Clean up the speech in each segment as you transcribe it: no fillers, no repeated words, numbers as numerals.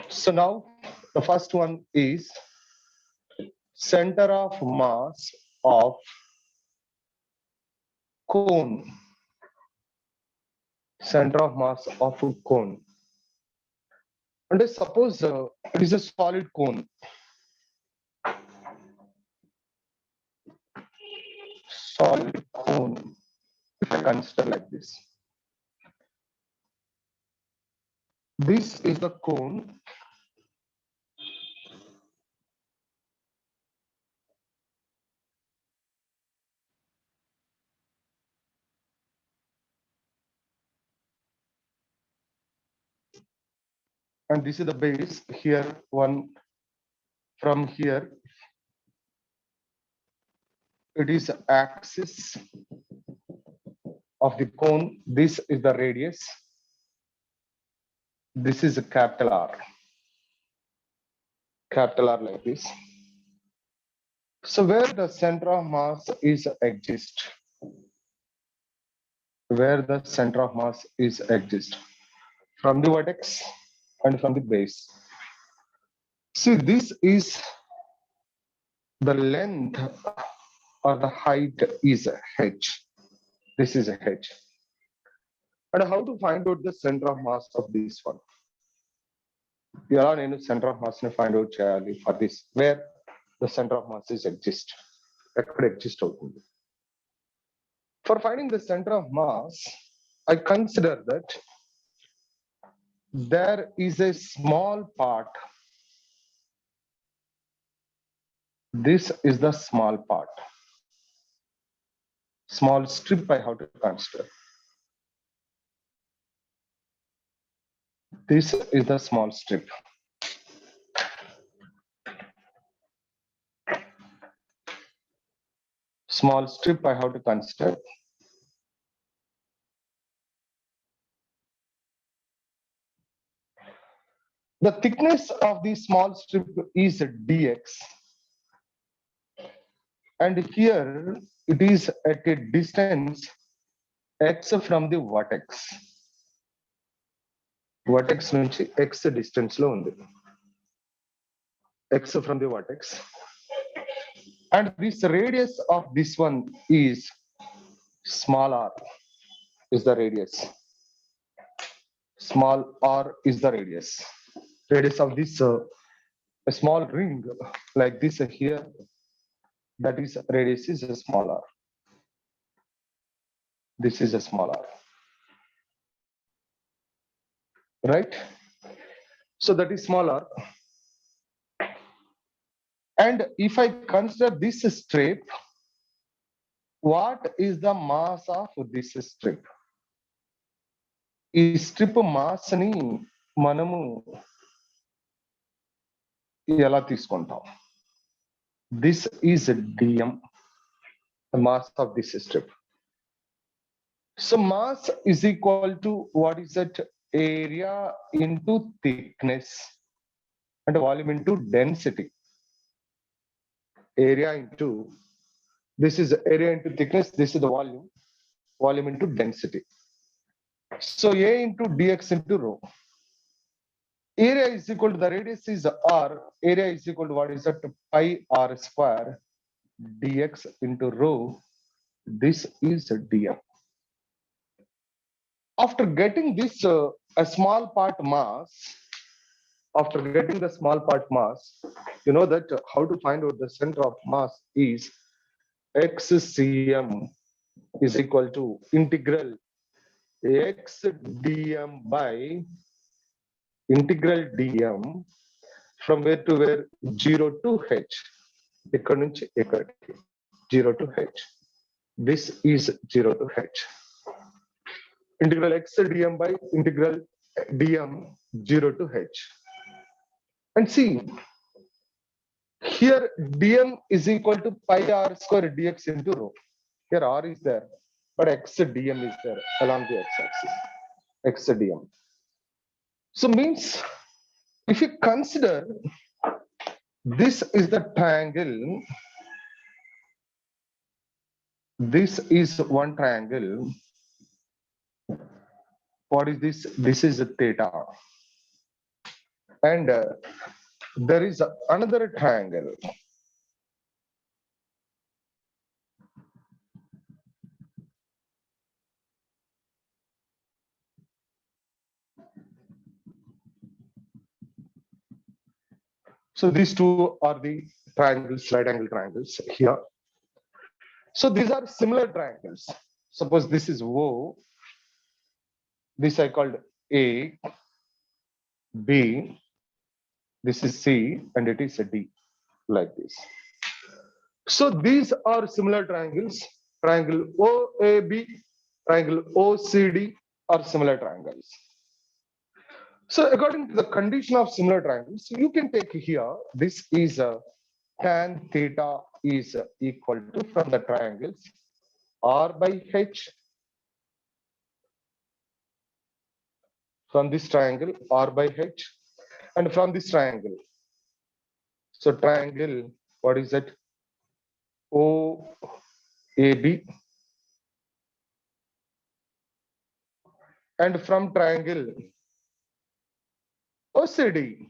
So now the first one is center of mass of cone. Center of mass of a cone. And suppose it is a solid cone. Solid cone. If I consider like this. This is the cone. And this is the base. Here, one from here. It is axis of the cone. This is the radius. This is a capital R. Capital R like this. So where the center of mass is exist, where the center of mass is exist, from the vertex and from the base. See, this is the length or the height is h. This is a h. And how to find out the center of mass of this one? ఎలా నేను center of mass ని find out చేయాలి for this? Where the center of mass is exist? ఎక్కడ exist అవుతుంది? For finding the center of mass, I consider that there is a small part. This is the small part. Small strip I have to consider. This is the small strip. Small strip I have to consider. The thickness of the small strip is dx. And here it is at a distance x from the vertex. Vertex నుంచి x distance లో ఉంది. X from the vertex. And this radius of this one is small r is the radius. Small r is the radius. Radius of this a small ring like this here, that is radius is a small r. This is a small r. Right? So that is small r. And if I consider this strip, what is the mass of this strip? ఈ strip mass ని మనము ఎలా తీసుకుంటాం? This is dm, the mass of this strip. So mass is equal to what is that? Area into thickness and volume into density. Area into, this is area into thickness, this is the volume, volume into density. So A into dx into rho. Area is equal to, the radius is r, area is equal to what is that? Pi r square dx into rho. This is dm. After getting this a small part mass, after getting the small part mass, you know that how to find out the center of mass is xcm is equal to integral x dm by integral dm from where to where? 0 to h. ఇక్కడ నుంచి ఇక్కడికి 0 to h. This is 0 to h. Integral x dm by integral dm 0 to h. And see, here dm is equal to pi r square dx into rho. Here r is there, but x dm is there along the x-axis. X dm. So means, if you consider this is the triangle, this is one triangle. What is this? This is a theta. and there is another triangle. So these two are the triangles, right angle triangles here. So these are similar triangles. Suppose this is O, this I called A, B, this is C, and it is a D, like this. So these are similar triangles. Triangle OAB, triangle OCD are similar triangles. So according to the condition of similar triangles, you can take here, this is a tan theta is equal to from the triangles R by H, from this triangle R by H, and from this triangle. So triangle, what is that? OAB, and from triangle OCD,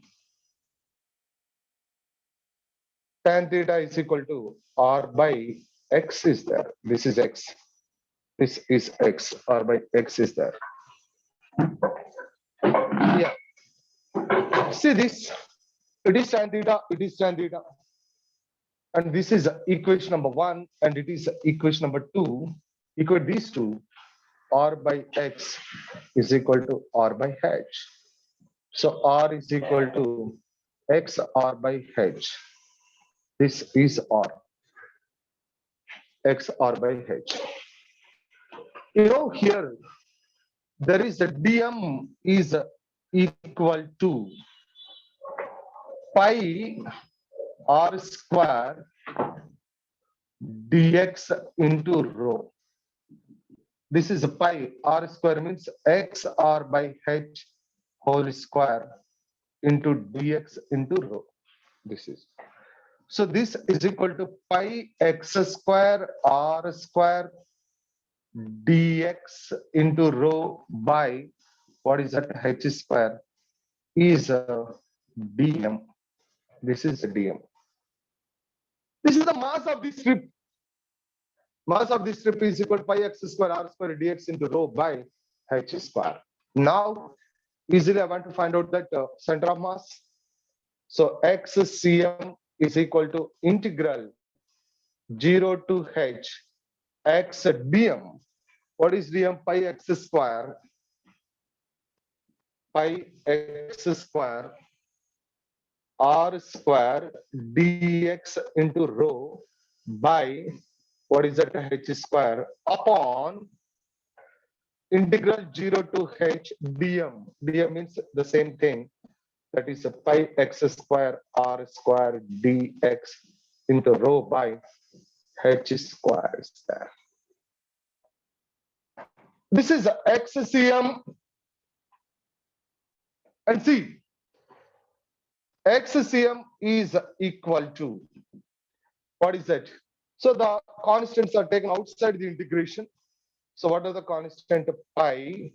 tan theta is equal to R by X is there. This is X. This is X. R by X is there. Yeah. See this. It is tan theta. It is tan theta. And this is equation number 1, and it is equation number 2. Equate these two. R by X is equal to R by H. So R is equal to X R by H. This is R. X R by H. You know, here there is a dm is equal to pi r square dx into rho. This is pi r square means x r by h whole square into dx into rho. This is. So this is equal to pi x square r square dx into rho by what is that h square is dm. This is dm. This is the mass of this strip. Mass of this strip is equal to pi x square r square dx into rho by h square. Now, easily I want to find out that center of mass. So x cm is equal to integral 0 to h x dm. What is dm? Pi x square. Pi x square r square dx into rho by what is that h square upon integral 0 to h dm. Dm means the same thing, that is a pi x square r square dx into rho by h square is there. This is xcm, and see xcm is equal to what is that? So the constants are taken outside the integration. So what are the constant? Pi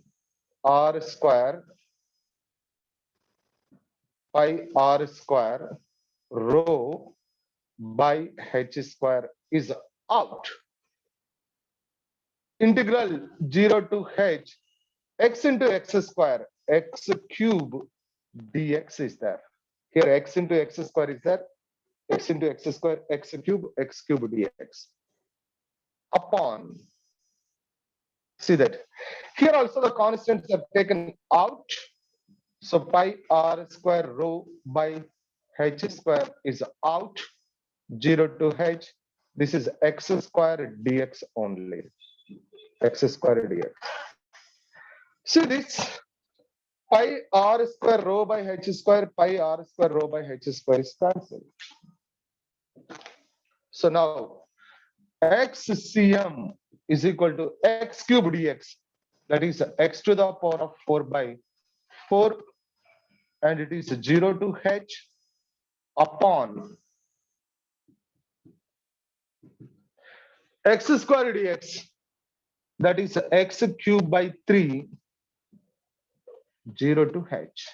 r square rho by h square is out. Integral 0 to h x into x square x cube dx is there. Here x into x square is there. X into x square x cube dx upon. See that here also the constants are taken out. So pi r square rho by h square is out. 0 to h. This is x square dx only. X square dx. See this pi r square rho by h square, pi r square rho by h square is cancelled. So now xcm is equal to x cube dx, that is x to the power of 4 by 4, and it is 0 to h upon x square dx, that is x cube by 3, 0 to h.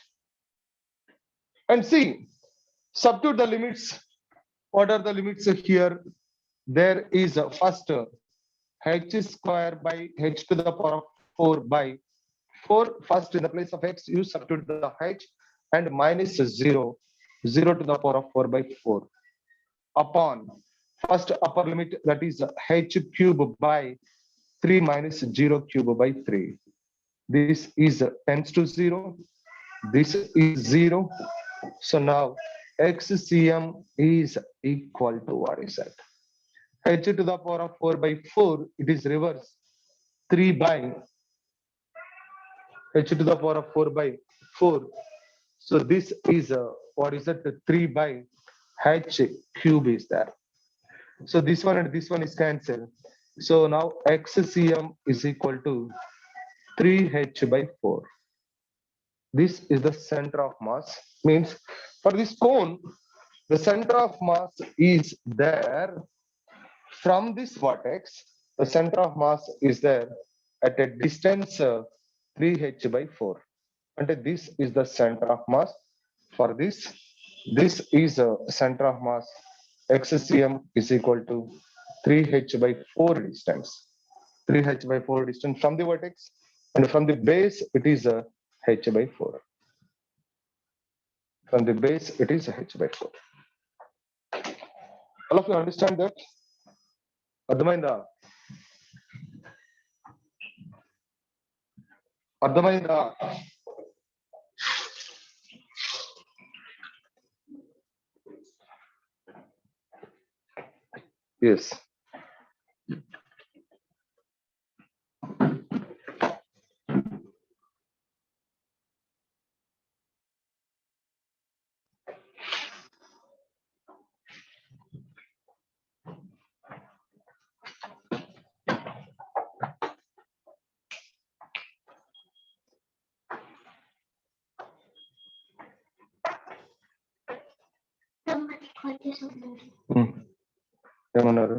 And see, substitute the limits. What are the limits here? There is a first h square by h to the power of 4 by 4. First, in the place of x, you substitute the h and minus 0, 0 to the power of 4 by 4 upon first upper limit, that is h cube by 3 minus 0 cube by 3. This is tends to 0. This is 0. So now xcm is equal to what is that? H to the power of 4 by 4, it is reverse 3 by h to the power of 4 by 4. So this is what is that? 3 by h cube is there. So this one and this one is cancelled. So now xcm is equal to 3h by 4. This is the center of mass. Means for this cone, the center of mass is there from this vertex. The center of mass is there at a distance 3h by 4. And this is the center of mass for this. This is a center of mass. xcm is equal to 3h by 4 distance. 3h by 4 distance from the vertex, and from the base it is a h by 4. From the base it is a h by 4. All of you understand that? అర్థమైందా? అర్థమైందా? Yes. ఏమన్నారు?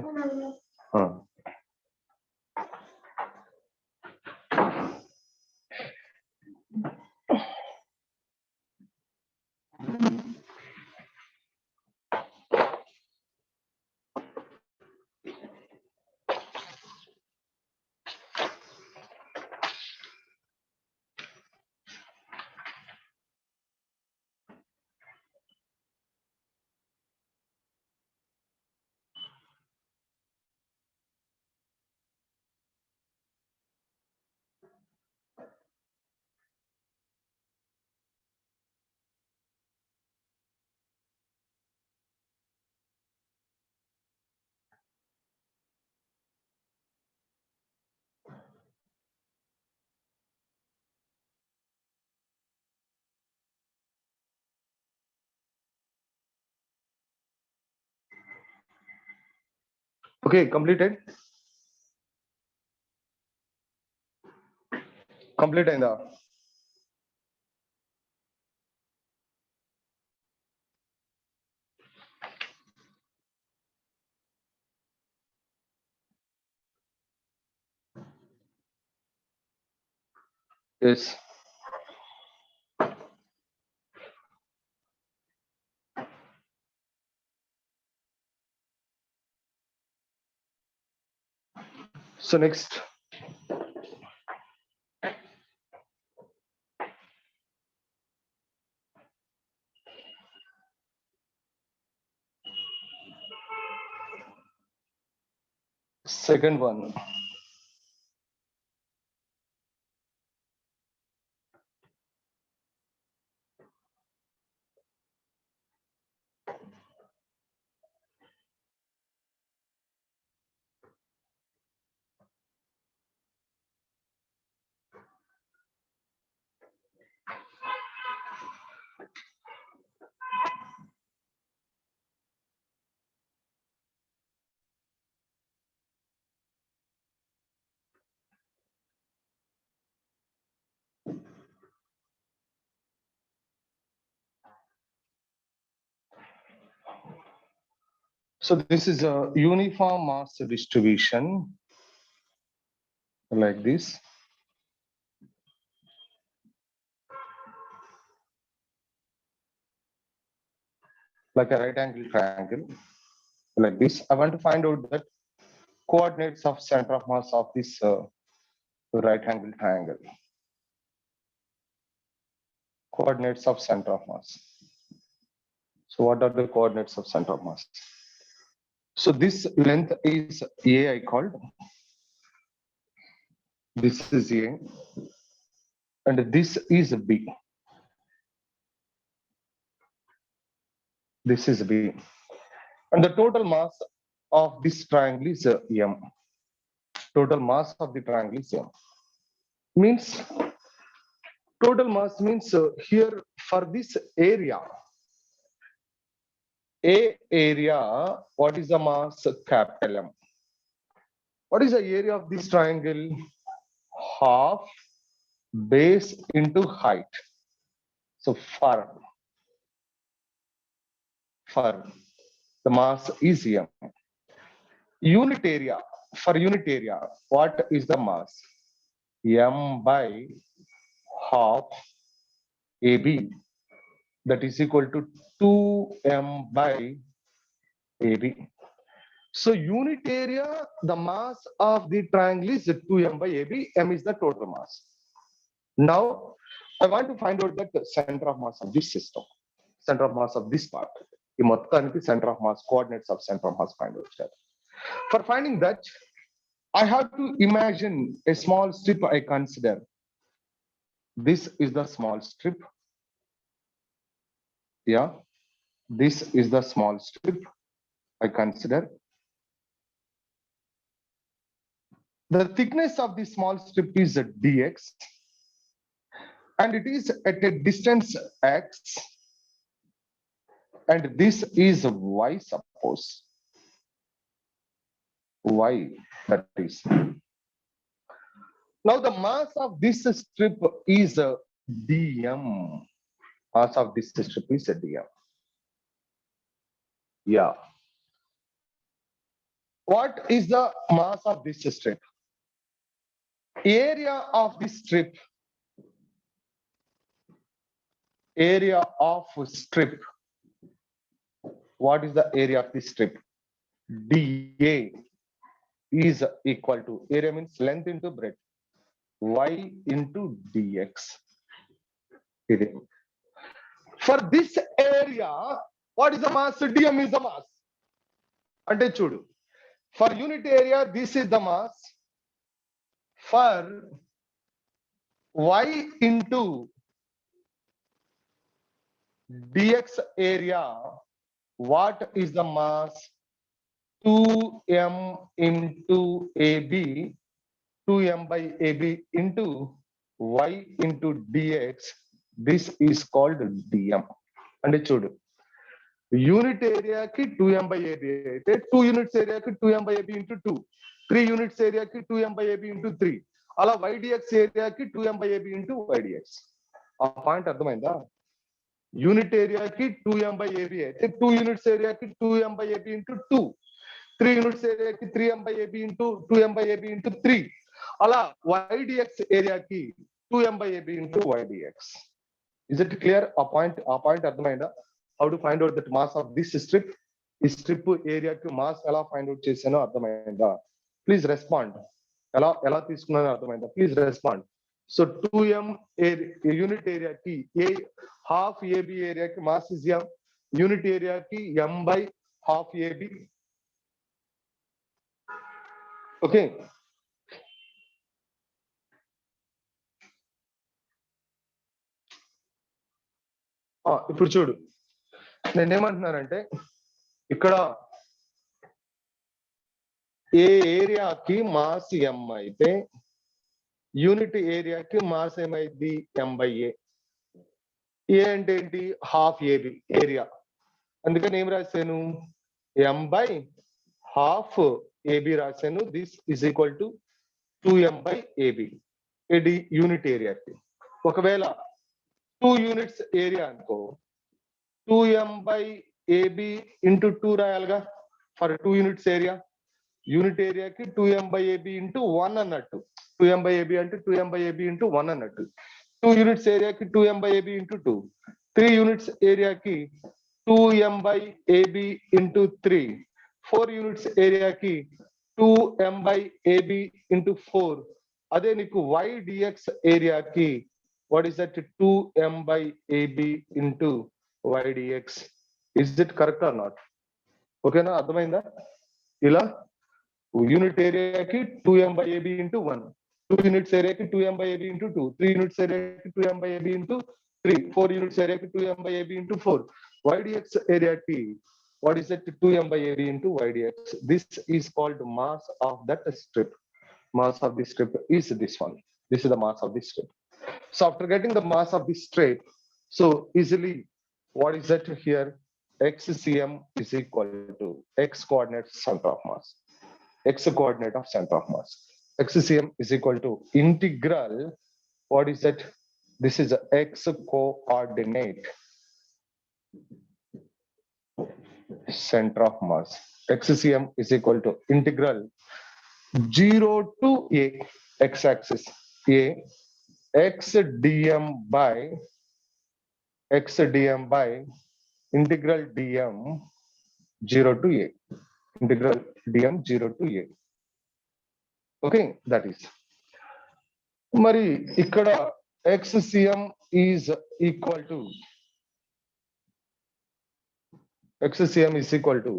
Okay, completed. Complete అయిందా? Yes. So next, second one. So this is a uniform mass distribution like this. like a right angle triangle, like this. I want to find out that coordinates of center of mass of this right angle triangle. Coordinates of center of mass. So what are the coordinates of center of mass? So this length is A, I called. This is A, and this is B. This is B. And the total mass of this triangle is M. Total mass of the triangle is M. Means total mass means here for this area, A area, what is the mass? Capital M. What is the area of this triangle? Half base into height. So for the mass is M. Unit area, for unit area, what is the mass? M by half AB, that is equal to 2M by AB. So unit area, the mass of the triangle is 2M by AB. M is the total mass. Now I want to find out that the center of mass of this system, center of mass of this part. ఈ మొత్తానికి center of mass, coordinates of center of mass find out. For finding that, I have to imagine a small strip I consider. This is the small strip. Yeah, this is the small strip I consider. The thickness of the small strip is dx, and it is at a distance x, and this is y, suppose. Y, that is. Now the mass of this strip is dm. Mass of this strip is dm. Yeah. What is the mass of this strip? Area of this strip. Area of strip. What is the area of this strip? dA is equal to, area means length into breadth, y into dx. For this area, what is the mass? dm is the mass. Ante chudu, for unit area, this is the mass. For y into dx area, what is the mass? 2m into ab, 2m by ab into y into dx. This is called dm. And chudu, unit area ki 2m by ab aithe 2 units area ki 2m by ab into 2, 3 units area ki 2m by ab into 3, ala ydx area ki 2m by ab into ydx. ఆ point అర్థమైందా? Unit area ki 2m by ab అయితే 2 units area ki 2m by ab into 2, 3 units area ki 3m by ab into 2m by ab into 3, అలా ydx area ki 2m by ab into ydx. Is it clear? ఆ point అర్థమైందా? How to find out that mass of this strip? ఈ strip ఏరియాకి mass ఎలా find out చేశానో అర్థమైందా? Please respond. ఎలా తీసుకున్నానో అర్థమైందా? Please respond. So 2m unit ఏరియాకి హాఫ్ ఏబి ఏరియాకి మాస్ ఇస్ m, యూనిట్ ఏరియాకి m by half AB. Okay, ఇప్పుడు చూడు, నేనేమంటున్నానంటే ఇక్కడ ఏ ఏరియాకి మాస్ m అయితే యూనిట్ ఏరియాకి మాస్ ఏమైంది? m by a. ఏ అంటే ఏంటి? Half AB area. అందుకని ఏం రాశాను? m by హాఫ్ ఏబి రాశాను. This is equal to 2m by ab. ఇది యూనిట్ ఏరియాకి. ఒకవేళ 2 యూనిట్స్ ఏరియా అనుకో, 2m by ab into 2 రాయాలిగా ఫర్ 2 యూనిట్స్ ఏరియా. యూనిట్ ఏరియాకి 2m by ab into 1 అన్నట్టు. 2m by ab అంటే 2m by ab into 1 అన్నట్టు. 2 యూనిట్స్ ఏరియాకి 2m by ab into 2, 3 units ఏరియాకి 2m by AB into 3. 4 units area ki 2m by AB into 4. అదే నీకు y dx area ki what is that 2m by AB into y dx. Is it correct or not? ఓకేనా, అర్థమైందా? ఇలా unit ఏరియాకి 2m by AB into 1, 2 units ఏరియాకి 2m by AB into 2, 3 units ఏరియాకి 2m by AB into 3, 4 units ఏరియాకి 2m by AB into 4. YDX ఏరియాకి what is that 2m by AB into YDX. This is called mass of that strip. Mass of the strip is this one. This is the mass of the strip. So after getting the mass of the strip, so easily what is that here? XCM is equal to x coordinate center of mass. X coordinate of center of mass. XCM is equal to integral. What is that? This is a x coordinate center of mass. XCM is equal to integral 0 to a x-axis a x dm by integral dm 0 to a, integral dm 0 to a. Okay, that is. మరి ఇక్కడ XCM is equal to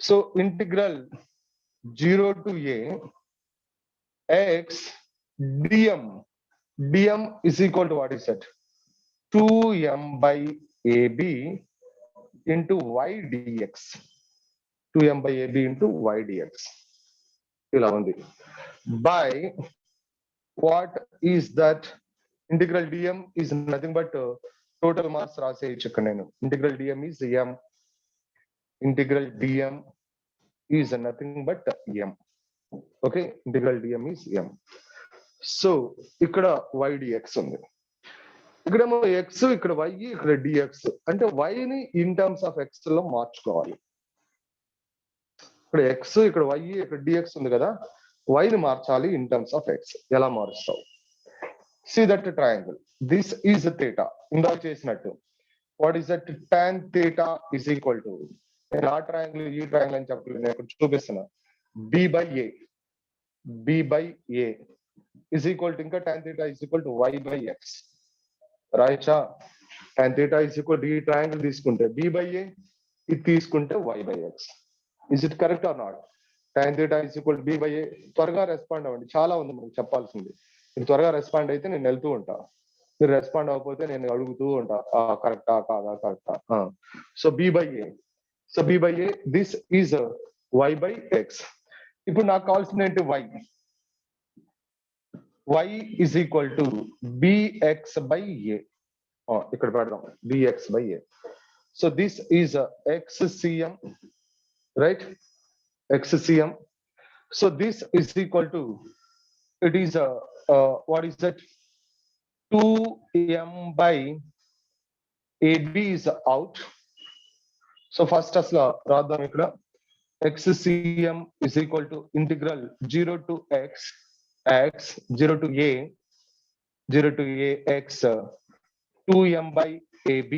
so integral 0 to a x dm is equal to what is that 2m by AB into y dx, 2m by AB into y dx ఇలా ఉంది by what is that integral dm is nothing but total mass రాసేయచ్చు ఇక్కడ నేను. integral dm is m, integral dm is nothing but m. okay, integral dm is m. so ఇక్కడ y dx ఉంది, ఇక్కడేమో x, ఇక్కడ y, ఇక్కడ dx. అంటే y ని in terms of x లో మార్చుకోవాలి. ఇక్కడ x, ఇక్కడ y, ఇక్కడ dx ఉంది కదా, y ని మార్చాలి ఇన్ టర్మ్స్ ఆఫ్ x. ఎలా మారుస్తావు? See that triangle. This is a theta. ఇందాక చేసినట్టు what is that tan theta is equal to, నేను ఆ ట్రయాంగిల్ ఈ ట్రయాంగిల్ అని చెప్పలేదు, నేను ఇక్కడ చూపిస్తున్నా. b by a is equal to, ఇంకా tan theta is equal to y by x. రాయచ్చా? tan theta is equal to ఈ ట్రయాంగిల్ తీసుకుంటే b by a, ఇది తీసుకుంటే y by x. Is it correct or not? tan theta is equal to b by a. త్వరగా respond అవ్వండి, చాలా ఉంది మనకు చెప్పాల్సింది. మీరు త్వరగా రెస్పాండ్ అయితే నేను వెళ్తూ ఉంటా, మీరు రెస్పాండ్ అవ్వకపోతే నేను అడుగుతూ ఉంటా కరెక్టా కాదా కరెక్టా. So B by A, so B by A, this is y by x. ఇప్పుడు నాకు కావాల్సింది ఏంటి? y is equal to bx by a. ఇక్కడ పెడదాం bx by a. so this is XCM, right? XCM. so this is equal to, it is what is that 2m by AB is out. so first asla రాద్దాం ఇక్కడ. XCM is equal to integral 0 to x 0 to a x 2m by AB,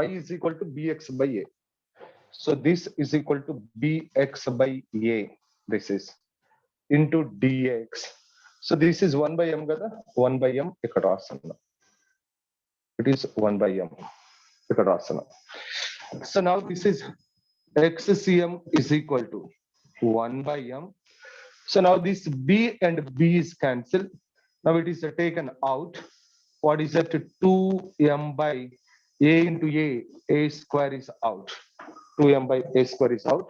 y is equal to bx by a. so this is equal to bx by a, this is into dx. so this is 1 by m kada, 1 by m ఇక్కడ రాస్తున్నా, it is 1 by m ఇక్కడ రాస్తున్నా. so now this is XCM is equal to 1 by m. so now this b and b is cancelled, now it is taken out. what is that 2m by a into a square is out, 2m by a square is out.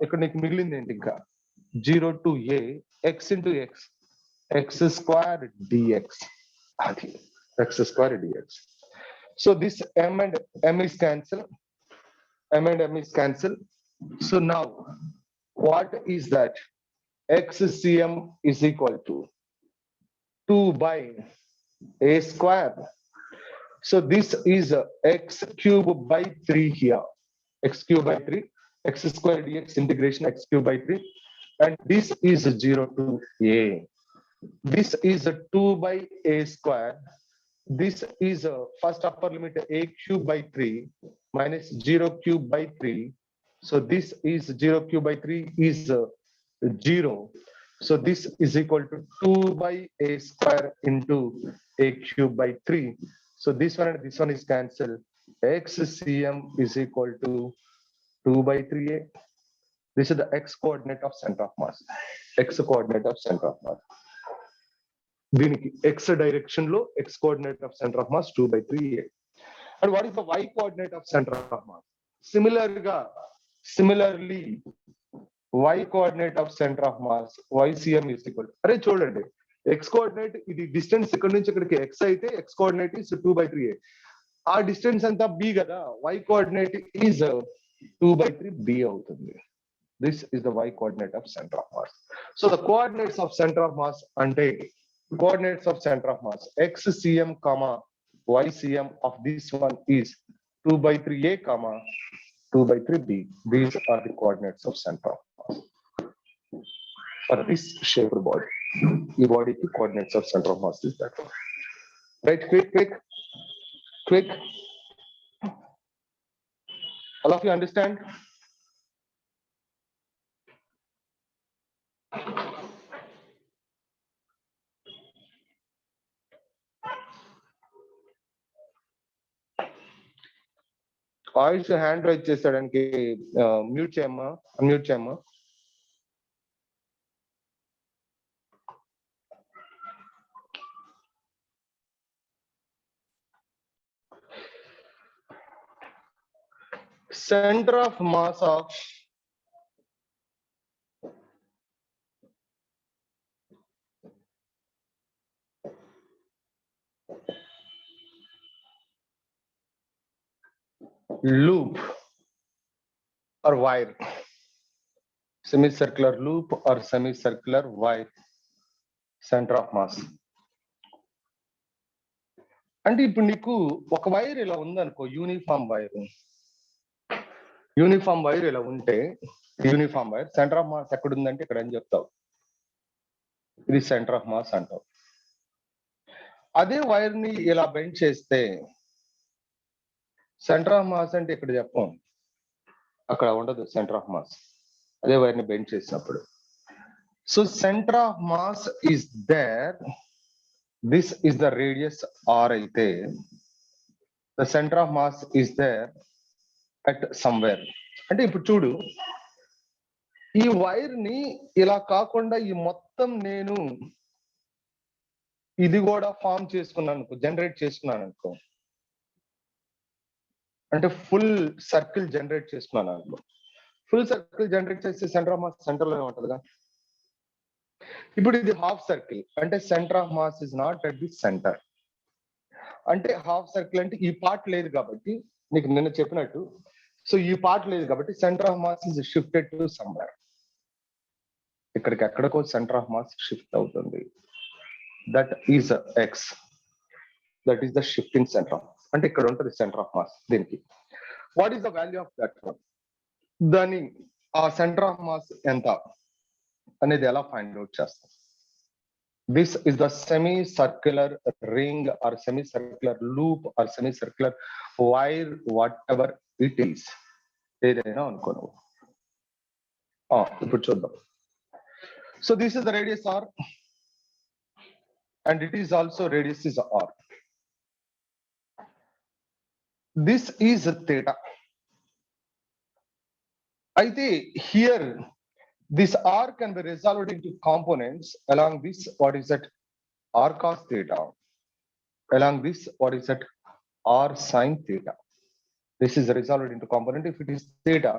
ఇక్కడ నీకు మిగిలింది ఏంటి? ఇంకా 0 to a x into x square dx, అది x square dx. so this m and m is cancelled, m and m is cancelled. so now what is that? XCM is equal to 2 by a square. so this is x cube by 3 here, x cube by 3, x square dx integration x cube by 3, and this is 0 to a. this is 2 by a square this is first upper limit a cube by 3 minus 0 cube by 3. So this is 0 cube by 3 is 0. So this is equal to 2 by a square into a cube by 3. So this one and this one is cancelled. XCM is equal to 2 by 3a. This is the x coordinate of center of mass. X coordinate of center of mass. దీనికి x direction లో x coordinate of center of mass 2 by 3a. And what is the y coordinate of center of mass? Similarly, y coordinate of center of mass YCM is equal to, అరే చూడండి, x coordinate ఇది distance ఇక్కడ నుంచి ఇక్కడికి x అయితే x coordinate is 2 by 3a. ఆ distance అంతా b కదా, y coordinate is 2 by 3 b అవుతుంది. This is the y coordinate of center of mass. So the coordinates of center of mass ante coordinates of center of mass xcm comma ycm of this one is 2 by 3a comma 2 by 3b. These are the coordinates of center of mass for this shaped body. The body coordinates of center of mass is that one. Right? Quick. All of you understand? Ayush hand raise చేస్తాడానికి mute చేయమ్మా, unmute చేయమ్మా. Center of mass of loop or wire, semicircular loop or semicircular wire, center of mass. అంటే ఇప్పుడు నీకు ఒక wire ఇలా ఉందనుకో, uniform wire ఇలా ఉంటే, uniform wire centre of mass ఎక్కడ ఉందంటే ఇక్కడ అని చెప్తావు, ఇది సెంటర్ ఆఫ్ మాస్ అంటావు. అదే వైర్ ని ఇలా బెండ్ చేస్తే సెంటర్ ఆఫ్ మాస్ అంటే ఇక్కడ చెప్పం, అక్కడ ఉండదు సెంటర్ ఆఫ్ మాస్, అదే వైర్ ని బెండ్ చేసినప్పుడు. So centre of mass is there, this is the radius R అయితే the centre of mass is there at somewhere. అంటే ఇప్పుడు చూడు, ఈ వైర్ ని ఇలా కాకుండా ఈ మొత్తం నేను ఇది కూడా ఫామ్ చేసుకున్నాను అనుకో, జనరేట్ చేసుకున్నాను అనుకో, అంటే ఫుల్ సర్కిల్ జనరేట్ చేసుకున్నాను అనుకో. ఫుల్ సర్కిల్ జనరేట్ చేస్తే సెంటర్ ఆఫ్ మాస్ సెంటర్ లోనే ఉంటుందిగా. ఇప్పుడు ఇది హాఫ్ సర్కిల్ అంటే centre of mass is not at the centre. అంటే హాఫ్ సర్కిల్ అంటే ఈ పార్ట్ లేదు కాబట్టి, నీకు నిన్న చెప్పినట్టు, సో ఈ పార్ట్ లేదు కాబట్టి centre of mass is shifted to somewhere. ఇక్కడికి ఎక్కడికో సెంటర్ ఆఫ్ మాస్ షిఫ్ట్ అవుతుంది. That is X, that is the shifting centre of mass. అంటే ఇక్కడ ఉంటుంది సెంటర్ ఆఫ్ మాస్. దీనికి what is the value of that one, దాని ఆ centre of mass ఎంత అనేది ఎలా ఫైండ్ అవుట్ చేస్తాం. This is the semicircular ring or semicircular loop or semicircular wire, whatever it is. ఏదైనా అనుకోను. ఇప్పుడు చూద్దాం. So this is the radius r and it is also radius is r. This is theta. అయితే here this r can be resolved into components along this, what is that, r cos theta, along this, what is that, r sin theta. This is resolved into component. If it is theta,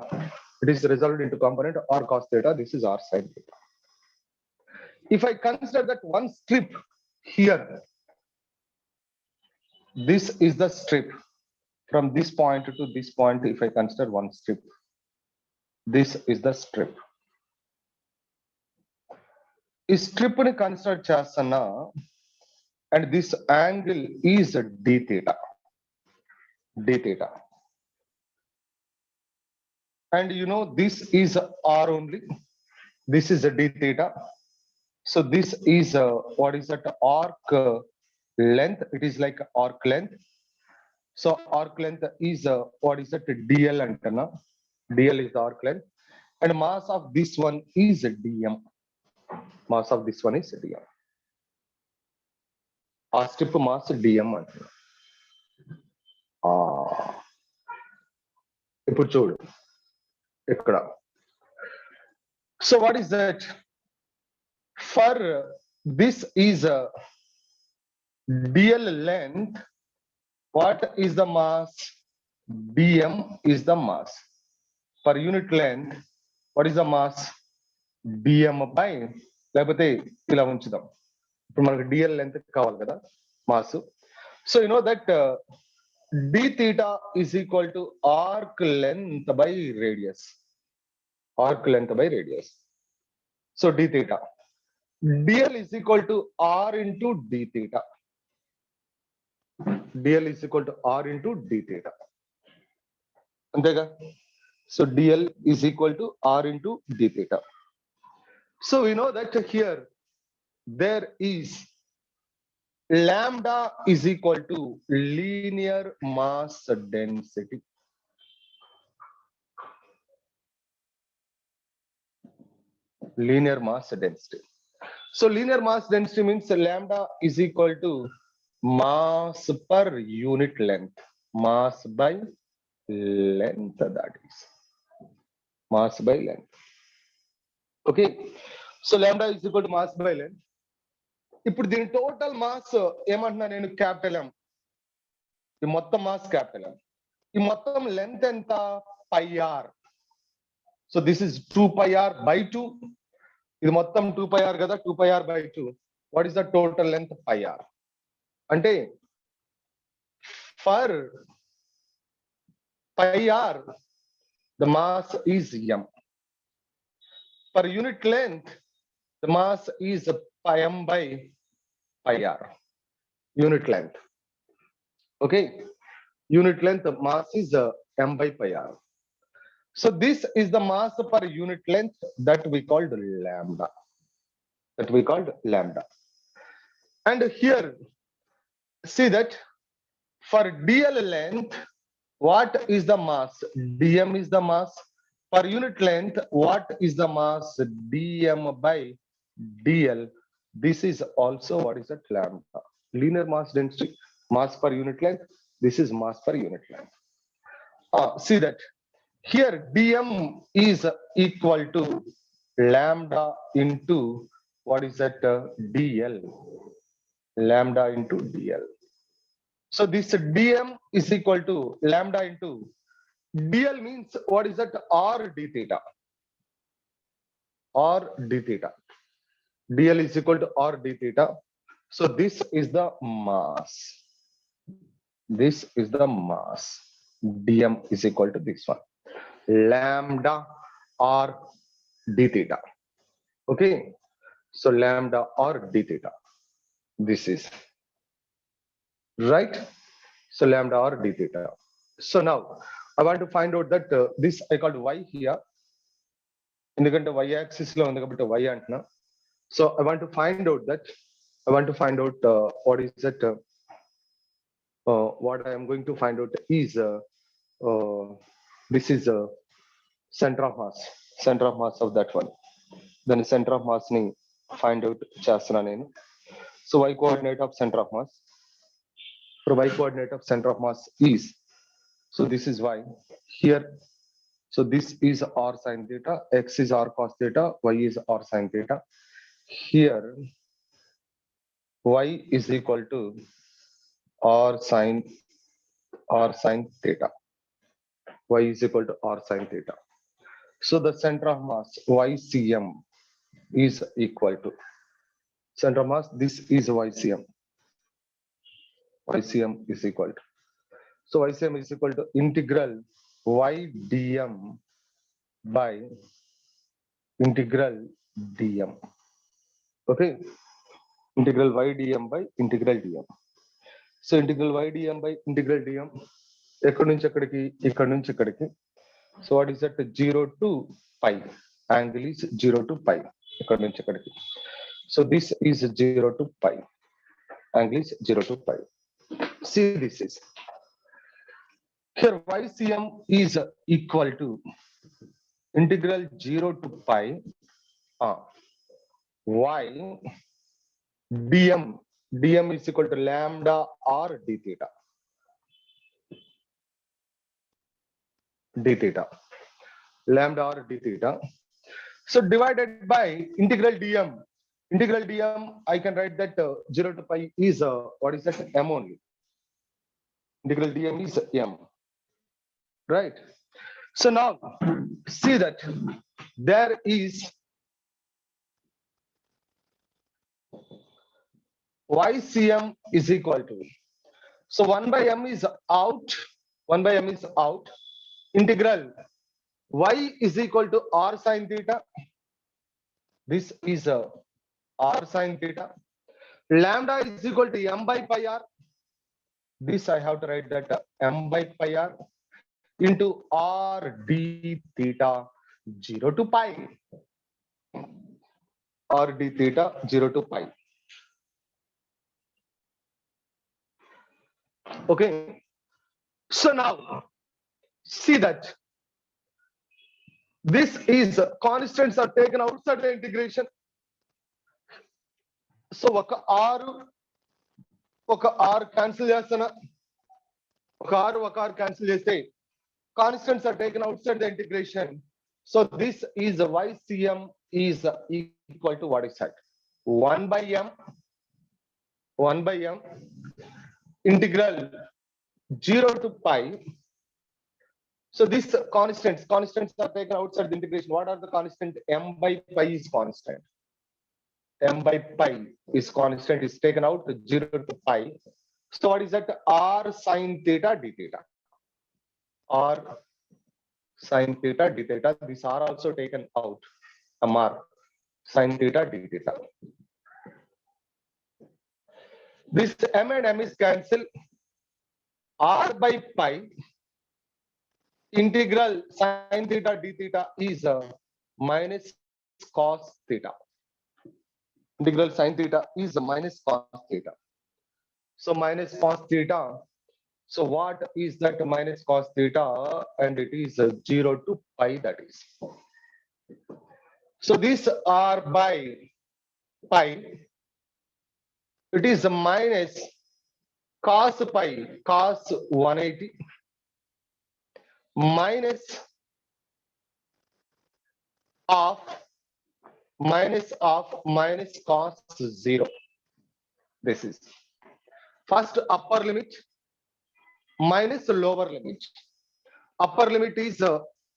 it is resolved into component r cos theta. This is r sin theta. If I consider that one strip here, this is the strip from this point to this point. If I consider one strip, this is the strip. ఈ strip ని consider చేస్తున్నా, and this angle is d theta, and you know this is r only, this is d theta. So this is what is that arc length, it is like arc length. So arc length is what is it? DL antenna. DL is the arc length, and mass of this one is dm. Mass of this one is dm. ఆ strip mass dm అంటున్నా. ఇప్పుడు చూడు ఇక్కడ. So what is that? For this is a DL length. What is the mass? dm is the mass. Per unit length, what is the mass? dm by, లేకపోతే ఇలా ఉంచుదాం. ఇప్పుడు మనకు డిఎల్ లెంత్ కావాలి కదా mass. So you know that d theta is equal to arc length by radius. Arc length by radius. So d theta. dl is equal to r into d theta. dl is equal to r into d theta. అంతేగా? So dl is equal to r into d theta. So we know that here there is lambda is equal to linear mass density. Linear mass density. So linear mass density means lambda is equal to mass per unit length. Mass by length, that is. Mass by length. Okay. So lambda is equal to mass by length. ఇప్పుడు దీని total mass ఏమంటున్నా నేను? Capital M. ఈ మొత్తం mass capital M. ఈ మొత్తం length ఎంత? Pi R. So this is 2 pi r by 2. ఇది మొత్తం 2 pi r కదా, 2 pi r by 2. What is the total length? pi r. అంటే for pi r the mass is m. Per unit length the mass is pi m by pi r. Unit length. Okay. Unit length mass is m by pi r. So this is the mass per unit length that we called lambda. That we called lambda. And here, see that for DL length, what is the mass? dm is the mass. Per unit length, what is the mass? dm by dl. This is also what is that? Lambda. Linear mass density, mass per unit length. This is mass per unit length. See that here dm is equal to lambda into what is that? dl. Lambda into dl. So this dm is equal to lambda into dl means what is that? R d theta. R d theta. dl is equal to r d theta. So this is the mass. This is the mass. dm is equal to this one. Lambda r d theta. Okay. So lambda r d theta. This is right. So lambda r d theta. So now I want to find out that this I called y here. ఎందుకంటే y axis లో ఉంది కాబట్టి y అంటున్నా. So I want to find out what is that? What I am going to find out is this is center of mass. Center of mass of that one. Then center of mass ni find out చేస్తున్నా నేను. So y coordinate of center of mass. So y coordinate of center of mass is, so this is y here. So this is r sin theta, x is r cos theta, y is r sin theta. Here y is equal to r sin theta. Y is equal to r sin theta. So the center of mass ycm is equal to center of mass. This is ycm. Ycm is equal to, so ycm is equal to integral y dm by integral dm. Okay. Integral y dm by integral dm. So integral y dm by integral dm. ఎక్కడి నుంచి ఎక్కడికి? ఇక్కడ నుంచి ఇక్కడికి. So what is that? 0 to pi. Angle is 0 to pi. ఇక్కడ నుంచి ఇక్కడికి. So this is 0 to pi. angle is 0 to pi. See, this is here YCM is equal to integral 0 to pi y dm is equal to lambda or d theta lambda or d theta. So divided by integral dm I can write that 0 to pi is what is that, m only. Integral dm is m, right? So now see that there is YCM is equal to, so 1 by m is out, 1 by m is out, integral y is equal to r sin theta, this is r sin theta, lambda is equal to m by pi r, this I have to write that m by pi r into r d theta 0 to pi, r d theta 0 to pi. Okay, so now see that this is constants are taken outside the integration. So ఒక r cancel చేస్తానా, ఒక r cancel చేస్తే constants are taken outside the integration. So this is YCM is equal to what is that, 1 by m integral 0 to pi. So this constants are taken outside the integration. What are the constant? M by pi is constant. M by pi is constant, is taken out 0 to pi. So what is that? R sin theta d theta. R sin theta d theta. These are also taken out. Mr sin theta d theta. This m and m is cancelled. R by pi integral sin theta d theta is minus cos theta. Integral sin theta is minus cos theta. So minus cos theta. So what is that minus cos theta? And it is 0 to pi, that is. So this r by pi, it is minus cos pi, cos 180 minus of minus cos 0. This is first upper limit minus lower limit. Upper limit is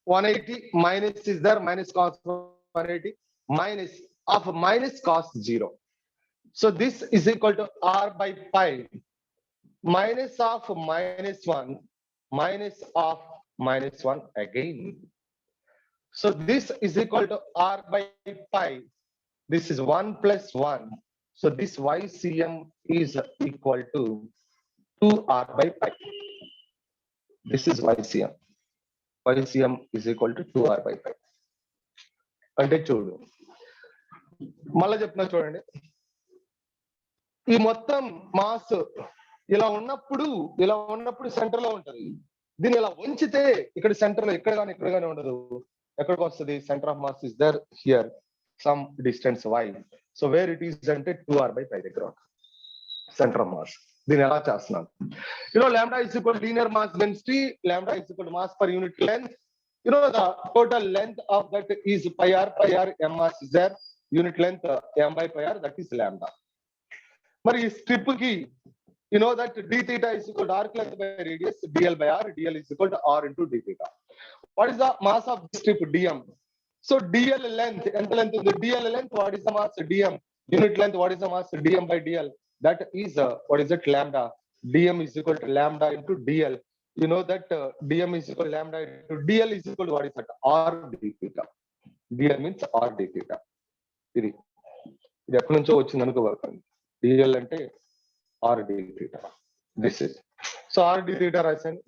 180, minus is there, minus cos 180 minus of minus cos 0. So this is equal to r by pi minus of minus 1 minus of minus 1 again. So this is equal to r by pi. This is 1 plus 1. So this YCM is equal to 2r by pi. This is YCM. YCM is equal to 2r by pi. అంటే చూడు, మళ్ళా చెప్తున్నా చూడండి, ఈ మొత్తం mass ఇలా ఉన్నప్పుడు centre లో ఉంటది. దీన్ని ఇలా ఉంచితే ఇక్కడ సెంటర్ లో ఇక్కడ కానీ ఉండదు. ఎక్కడికి వస్తుంది? Centre of mass is there here some distance y. So where it is అంటే 2r by pi దగ్గర సెంటర్ ఆఫ్ మాస్. దీన్ని ఎలా చేస్తున్నాం? lambda is equal to linear mass density, lambda is equal to mass per unit length. The total length of that is pi r m mass is there, unit length m by pi r, that is lambda. మరి ఈ strip కి that d theta is equal to arc length by radius dl by r, dl is equal to r into d theta. What is the mass of the strip? dm. So dl length, ఎంత length ఉంది? dl length, what is the mass? dm. Unit length, what is the mass? dm by dl, that is what is it? Lambda. dm is equal to lambda into dl. That dm is equal to lambda into dl is equal to what is that? r d theta. dl means r d theta. ఇది ఎక్కడి నుంచో వచ్చింది అనుకోవాలి. dl అంటే r d theta. This is, so r d theta రాశాను.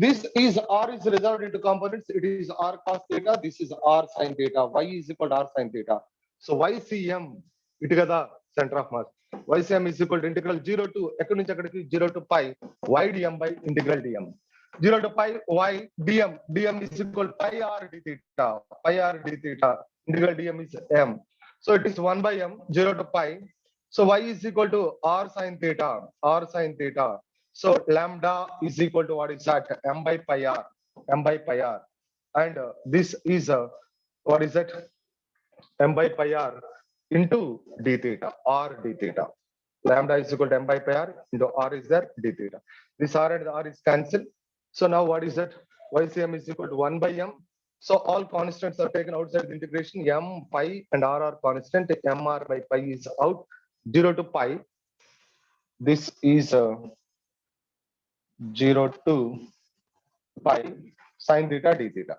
This is r is resolved into components. It is r cos theta, this is r sin theta, y is equal to r sin theta. So YCM ఇటు కదా centre of mass. YCM is equal to integral 0 to 0 to pi y dm by integral dm. 0 to pi y dm is equal to pi r d theta. Integral dm is m. So it is 1 by m 0 to pi. So y is equal to r sin theta. So lambda is equal to what is that? M by pi r. And this is what is that? M by pi r into d theta or d theta. Lambda is equal to m by pi r into r is there d theta. This r and r is cancelled. So now what is that? YCM is equal to 1 by m. So all constants are taken outside the integration. M, pi and r are constant. Mr by pi is out. 0 to pi. This is 0 to pi sin theta d theta.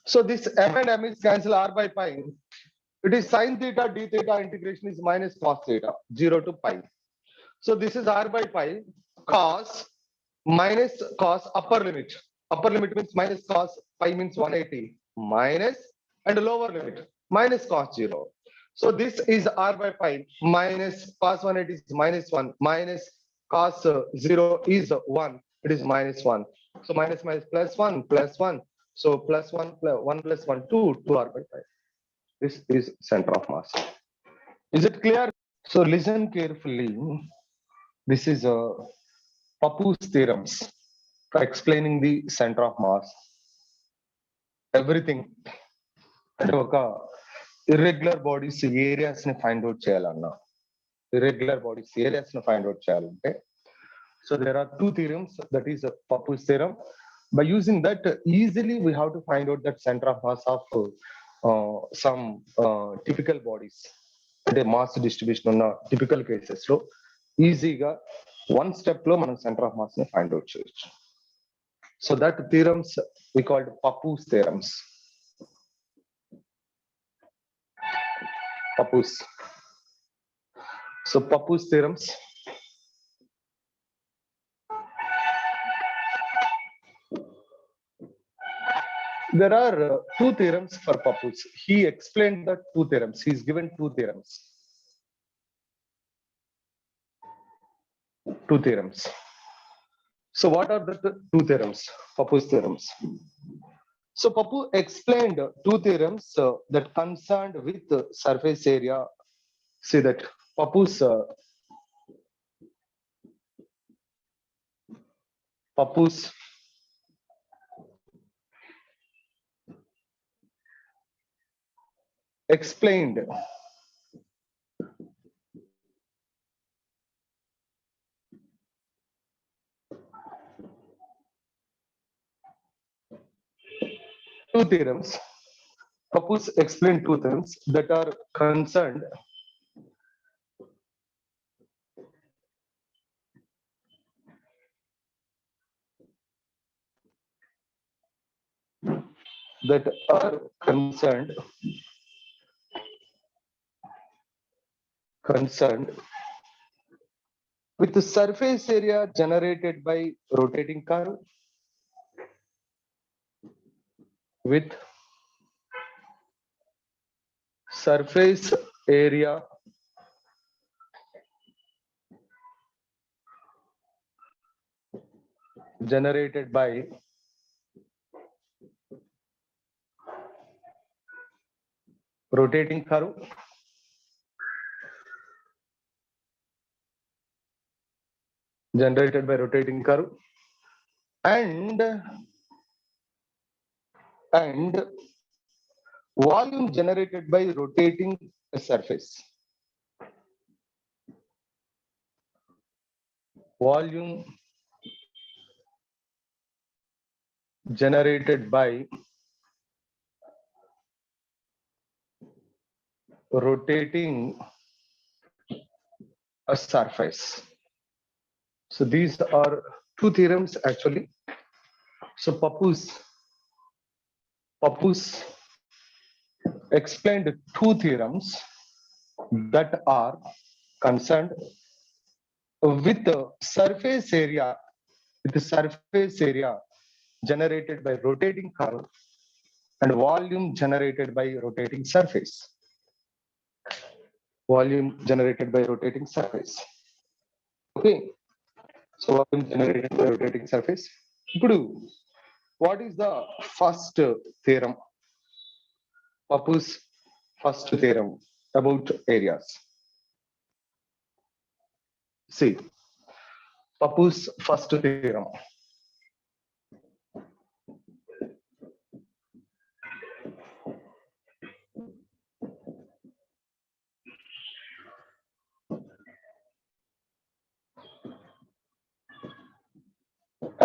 So this m and m is cancel r by pi. It is sin theta d theta integration is minus cos theta 0 to pi. So this is r by pi cos minus cos upper limit. Upper limit means minus cos pi means 180 minus and lower limit minus cos 0. So this is r by pi minus cos 180 is minus 1 minus cos 0 is 1. It is minus 1. So minus minus plus 1 plus 1. So plus 1 plus 1 plus 1 2 r by pi. This is center of mass. Is it clear? So listen carefully. This is Papu's theorems for explaining the center of mass. Everything. అంటే ఒక irregular bodies areas ని find out చేయాలన్నా irregular bodies areas ని find out చేయాలంటే so there are two theorems, that is Papu's theorem. By using that, easily we have to find out that center of mass of some typical bodies. అంటే mass distribution ఉన్న typical cases లో ఈజీగా one step లో మనం centre of mass ని find out చేయొచ్చు. So that theorems we called Papu's theorems. So Papu's theorems. There are two theorems for Papu's. He explained the two theorems. He's given two theorems. So what are the two theorems? Papu's theorems. So Papu explained two theorems that concerned with surface area. See that Papu's explained two theorems. Papu's explained two theorems that are concerned with the surface area generated by rotating curve, with surface area generated by rotating curve and volume generated by rotating surface. Volume generated by rotating a surface. So these are two theorems actually. So Papu's explained two theorems that are concerned with the surface area generated by rotating curve and volume generated by rotating surface. volume generated by rotating surface. Okay, so volume generated by rotating surface. ఇప్పుడు what is the first theorem? Papu's first theorem about areas. See, Papu's first theorem.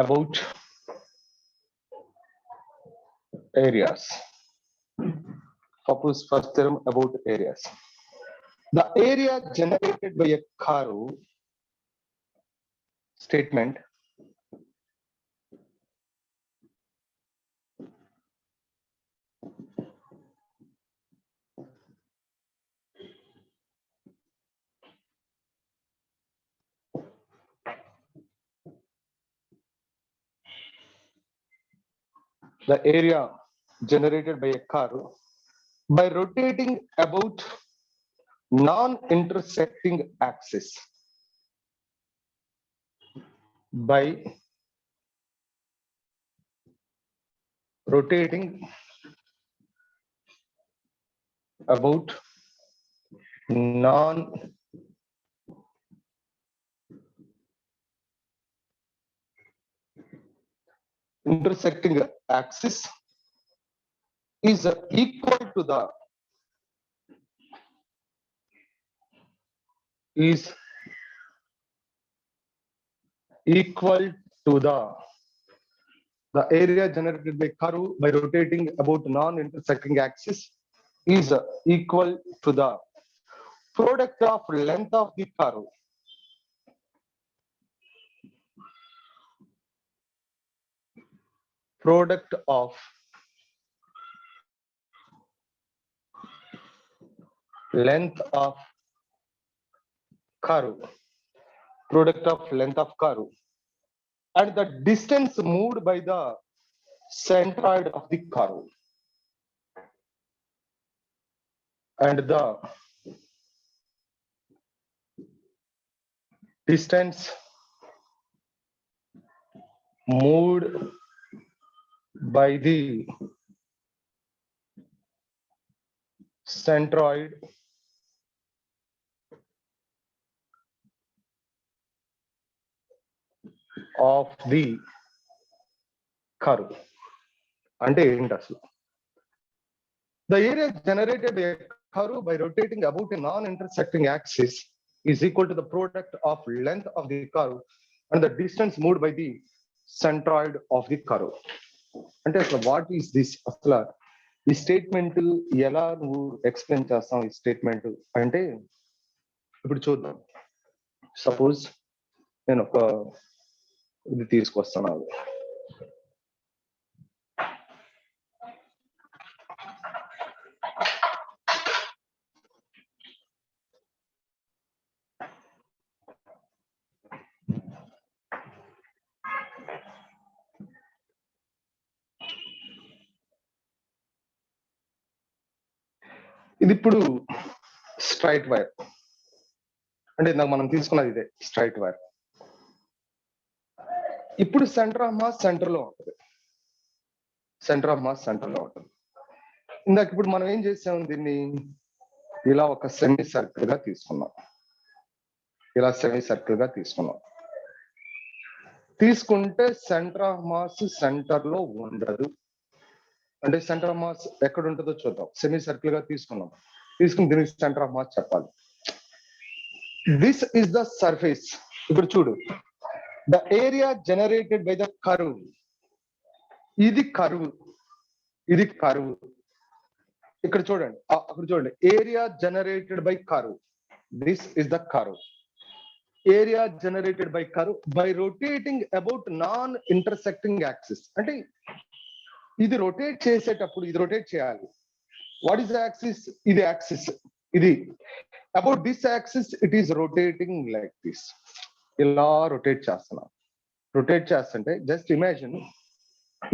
About areas. Papu's first theorem about areas. The area generated by a curve statement the area generated by a curve by rotating about non-intersecting axis by rotating about non-intersecting axis is equal to the area generated by curve by rotating about non-intersecting axis is equal to the product of length of the curve product of length of curve and the distance moved by the centroid of the curve and the distance moved by the centroid of the curve. అంటే ఏంటి అసలు? The area generated by a curve by rotating about a non-intersecting axis is equal to the product of length of the curve and the distance moved by the centroid of the curve. అంటే అసలు what is this? అసలు ఈ statement ఎలా నువ్వు explain చేస్తావు? ఈ statement అంటే ఇప్పుడు చూద్దాం. సపోజ్ నేను ఒక ఇది తీసుకొస్తాను. ఇది ఇప్పుడు స్ట్రైట్ వైర్ అంటే ఇందాక మనం తీసుకున్నది ఇదే స్ట్రైట్ వైర్. ఇప్పుడు సెంటర్ ఆఫ్ మాస్ సెంటర్ లో ఉంటుంది. ఇందాక ఇప్పుడు మనం ఏం చేసాం? దీన్ని ఇలా ఒక సెమీ సర్కిల్ గా తీసుకున్నాం. తీసుకుంటే సెంటర్ ఆఫ్ మాస్ సెంటర్ లో ఉండదు. అంటే సెంటర్ ఆఫ్ మాస్ ఎక్కడ ఉంటుందో చూద్దాం. సెమీ సర్కిల్ గా తీసుకుని దీనికి సెంటర్ ఆఫ్ మాస్ చెప్పాలి. This is the surface. ఇప్పుడు చూడు, the area generated by the curve. ఇది కర్వ్. ఇక్కడ చూడండి, అక్కడ చూడండి, area generated by curve. This is the curve. Area generated by curve by rotating about non intersecting axis. అంటే ఇది రొటేట్ చేసేటప్పుడు ఇది రొటేట్ చేయాలి. What is the axis? ఇది యాక్సిస్. ఇది about this axis it is rotating like this. ఇలా rotate చేస్తున్నాం. Rotate చేస్తుంటే జస్ట్ ఇమాజిన్,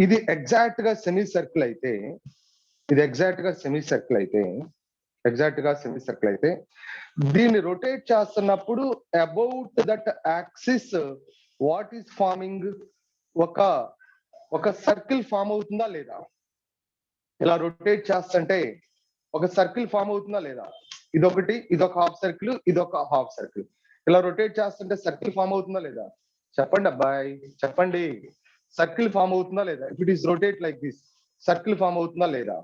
ఇది ఎగ్జాక్ట్ గా సెమీ సర్కిల్ అయితే ఎగ్జాక్ట్ గా సెమీ సర్కిల్ అయితే దీన్ని రొటేట్ చేస్తున్నప్పుడు about that axis what is farming, ఒక సర్కిల్ ఫామ్ అవుతుందా లేదా? ఇలా రొటేట్ చేస్తుంటే ఒక సర్కిల్ ఫామ్ అవుతుందా లేదా? ఇదొకటి, ఇదొక హాఫ్ సర్కిల్, ఇదొక హాఫ్ సర్కిల్. ఇలా రొటేట్ చేస్తుంటే సర్కిల్ ఫామ్ అవుతుందా లేదా? చెప్పండి అబ్బాయి, చెప్పండి. సర్కిల్ ఫామ్ అవుతుందా లేదా? If it is rotate like this, circle form అవుతుందా లేదా?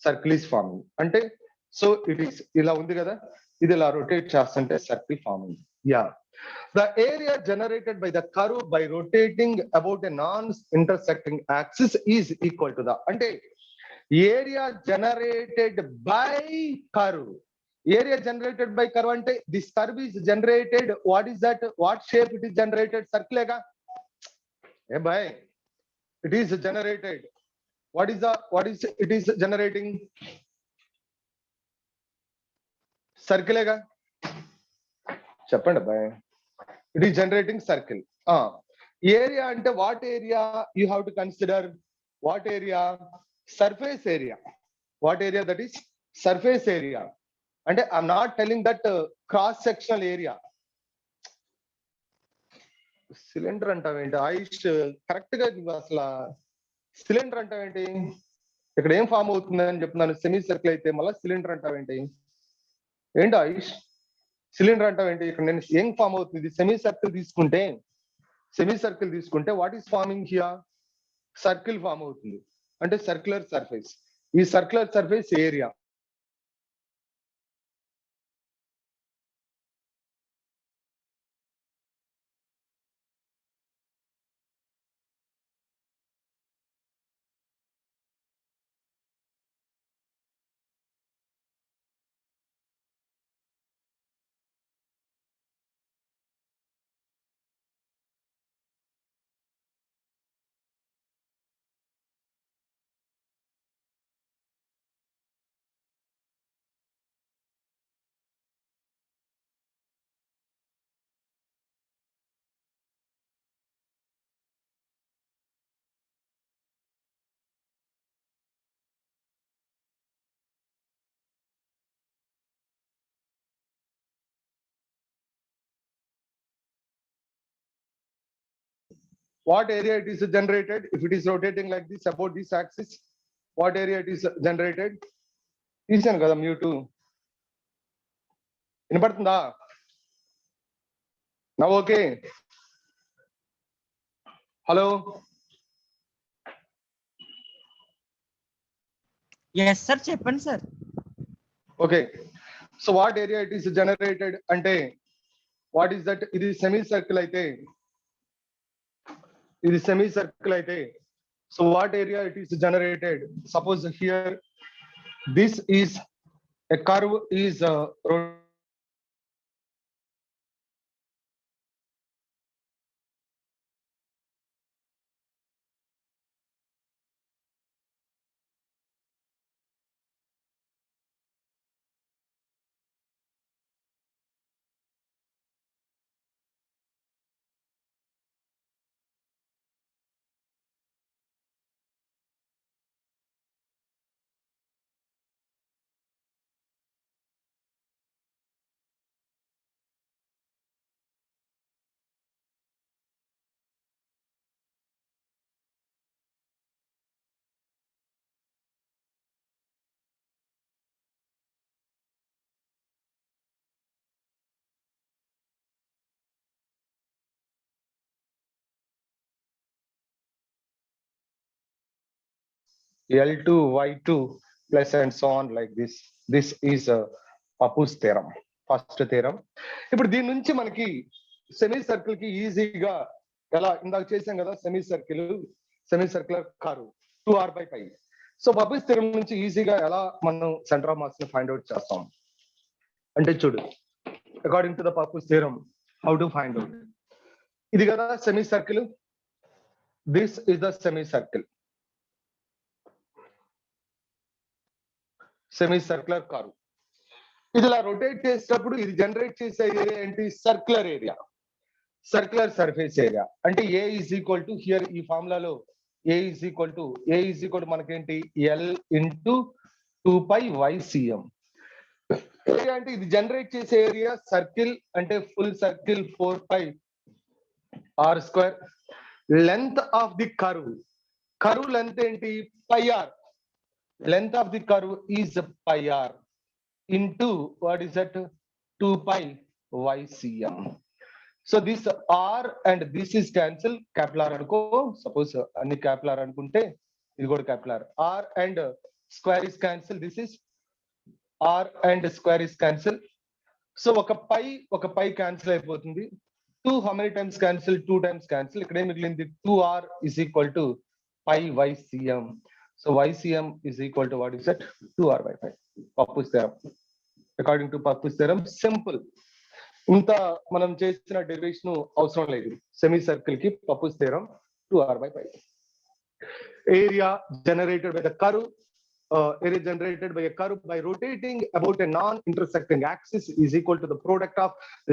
Circle is forming. అంటే సో ఇట్ ఈస్ ఇలా ఉంది కదా, ఇది ఇలా రొటేట్ చేస్తుంటే circle forming. Yeah, the area generated by the curve by rotating about a non-intersecting axis is equal to the, అంటే area generated by curve. Area generated by curve అంటే this curve is generated, what is that, what shape it is generated? Circle గా ఏ bhai, it is generated, what is it is generating? Circle గా చెప్పండి bhai, it is generating circle. Area ante what area you have to consider? What area? Surface area. What area? That is surface area. And I'm not telling that cross sectional area. Cylinder అంటావేంటి Ayush? Correct గా అసలు cylinder అంటావేంటి? ఇక్కడ ఏం form అవుతుంది అని చెప్తున్నాను. Semi circle అయితే మళ్ళీ సిలిండర్ అంటావేంటి? ఏంటి ఆయుష్ సిలిండర్ అంటావేంటి? ఇక్కడ నేను ఏం ఫామ్ అవుతుంది? సెమీ సర్కిల్ తీసుకుంటే what is forming here? Circle form అవుతుంది. అంటే సర్క్యులర్ సర్ఫేస్. ఈ circular surface area. What area it is generated if it is rotating like this about this axis? What area it is generated? తీసాను కదా mute. వినపడుతుందా? నా okay. Hello, yes sir, చెప్పండి sir. Okay, so what area it is generated అంటే what is that? ఇది semi circle అయితే, so what area it is generated? Suppose here this is a curve is L2 Y2 plus and so on like this. This is Papu's theorem, first theorem. ఇప్పుడు దీని నుంచి మనకి semi circle కి ఈజీగా ఎలా ఇందాక చేసాం కదా, semi circular curve 2r/π. So Pappus theorem నుంచి ఈజీగా ఎలా మనం సెంటర్ ఆఫ్ మాస్ ని ఫైండ్ అవుట్ చేస్తాం అంటే చూడు, according to the Pappus theorem how to find out. ఇది కదా semi circle, this is the semi circle, semi circular curve. ఇది ఇలా రొటేట్ చేసేటప్పుడు ఇది జనరేట్ చేసే ఏరియా ఏంటి? Circular area, circular surface area. అంటే A is equal to here ఈ ఫార్ములాలో ఏ ఈజ్ ఈక్వల్ టు మనకేంటి? L into 2π YCM. ఏరియా అంటే ఇది జనరేట్ చేసే ఏరియా సర్కిల్ అంటే full circle 4 pi r square. Length of the curve, curve length ఏంటి pi r. Length of the curve is pi r into what is that 2 pi ycm. So this r and this is cancel, capital R అనుకో, suppose అన్ని capital R అనుకుంటే ఇది కూడా capital R. R and square is cancel, this is r and square is cancel. So ఒక pi cancel అయిపోతుంది. 2 how many times cancel? 2 times cancel. ఇక్కడ ఏం మిగిలింది 2r is equal to pi ycm. So ycm is equal to what is that 2r by 5. Pappus theorem. According to Pappus theorem, simple. ఇంత మనం చేసిన derivation అవసరం లేదు. Semi circle కి Pappus theorem 2r by 5. Area generated by the curve, area generated by a curve by rotating about a non-intersecting axis is equal to the product of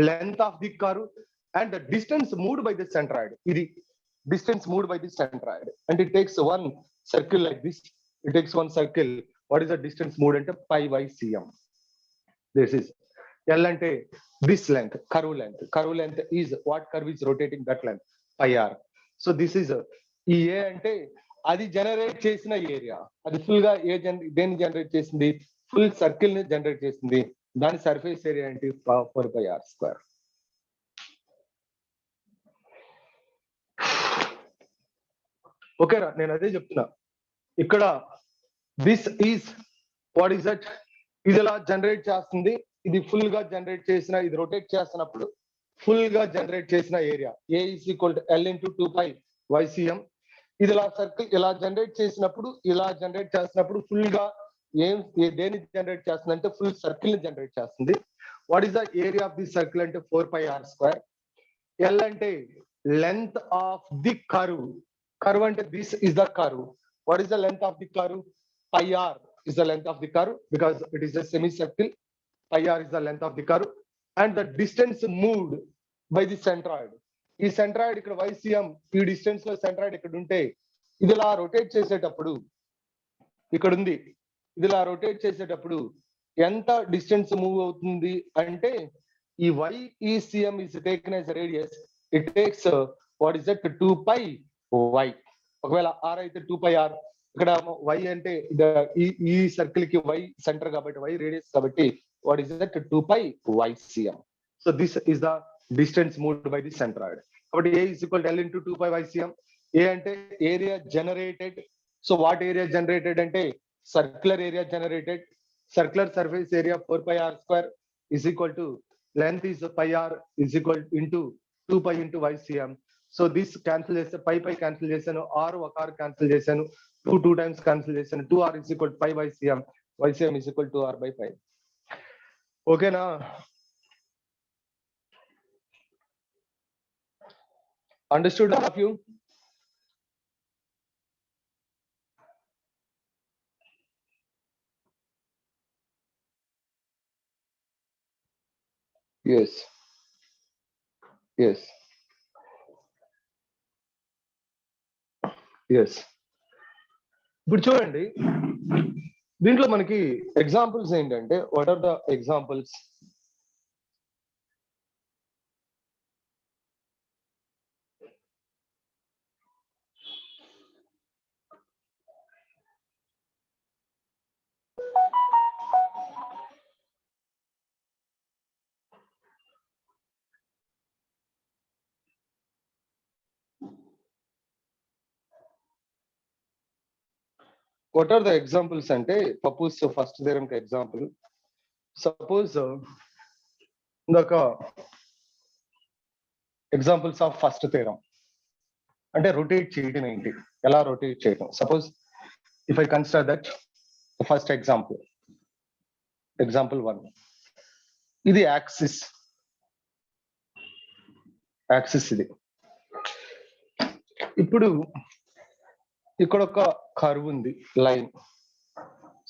length of the curve and the distance moved by the centroid. Idi distance moved by the centroid, and it takes one circle like this. It takes one circle. What is the distance moved into pi by cm? This is L ante this length, curve length. Curve length is what curve is rotating, that length pi r. So this is ఈ ఏ అంటే అది generate చేసిన area, అది full గా దేన్ని generate చేసింది, full circle ని generate చేసింది. దాని సర్ఫేస్ ఏరియా ఏంటి 4 pi r square. ఓకేరా, నేను అదే చెప్తున్నా. ఇక్కడ this is what is that, ఇది ఇలా జనరేట్ చేస్తుంది. ఇది ఫుల్ గా జనరేట్ చేసిన, ఇది రొటేట్ చేస్తున్నప్పుడు ఫుల్ గా జనరేట్ చేసిన area A is equal to L into 2 pi ycm. ఇది ఇలా సర్కిల్ ఇలా జనరేట్ చేసినప్పుడు, ఇలా జనరేట్ చేసినప్పుడు ఫుల్ గా దేని జనరేట్ చేస్తుంది అంటే ఫుల్ సర్కిల్ ని జనరేట్ చేస్తుంది. What is the area of the circle అంటే 4 pi r square. ఎల్ అంటే length of the curve. Curve and this is the curve. What is the length of the curve? Pi r is the length of the curve because it is a semicircle. Pi r is the length of the curve and the distance moved by the centroid. ఈ centroid ఇక్కడ ycm, ఈ distance లో centroid ఇక్కడ ఉంటే ఇది ఇలా rotate చేసేటప్పుడు ఇక్కడ ఉంది, ఇది ఇలా రొటేట్ చేసేటప్పుడు ఎంత డిస్టెన్స్ మూవ్ అవుతుంది అంటే ఈ yecm is taken as a radius. It takes what is that 2 pi y. ఒకవేళ r అయితే 2 pi r, ఇక్కడ y అంటే ఈ సర్కిల్ కి y సెంటర్ కాబట్టి y రేడియస్ కాబట్టి what is that 2 pi ycm. So this is the distance moved by the centroid. కాబట్టి a is equal to l into 2 pi ycm. a అంటే area generated. So what area generated అంటే circular area generated. Circular surface area 4 pi r square is equal to length is pi r is equal into 2 pi into ycm. So this cancel చేస్తే పై cancel చేశాను, r ఒక r cancel చేశాను, 2 times cancel చేశాను, 2r is equal to 5 ycm, ycm is equal to r by 5. ఓకేనా? Understood all of you? Yes. Yes. Yes. ఇప్పుడు చూడండి, దీంట్లో మనకి ఎగ్జాంపుల్స్ ఏంటంటే what are the examples? What are the examples అంటే Pappus first theorem కి example. Suppose ఇందాక examples of first theorem అంటే రొటేట్ చేయడం ఏంటి, ఎలా రొటేట్ చేయడం. Suppose if I consider that first example, example 1, ఇది యాక్సిస్ ఇది. ఇప్పుడు ఇక్కడ ఒక కర్వ్ ఉంది, line.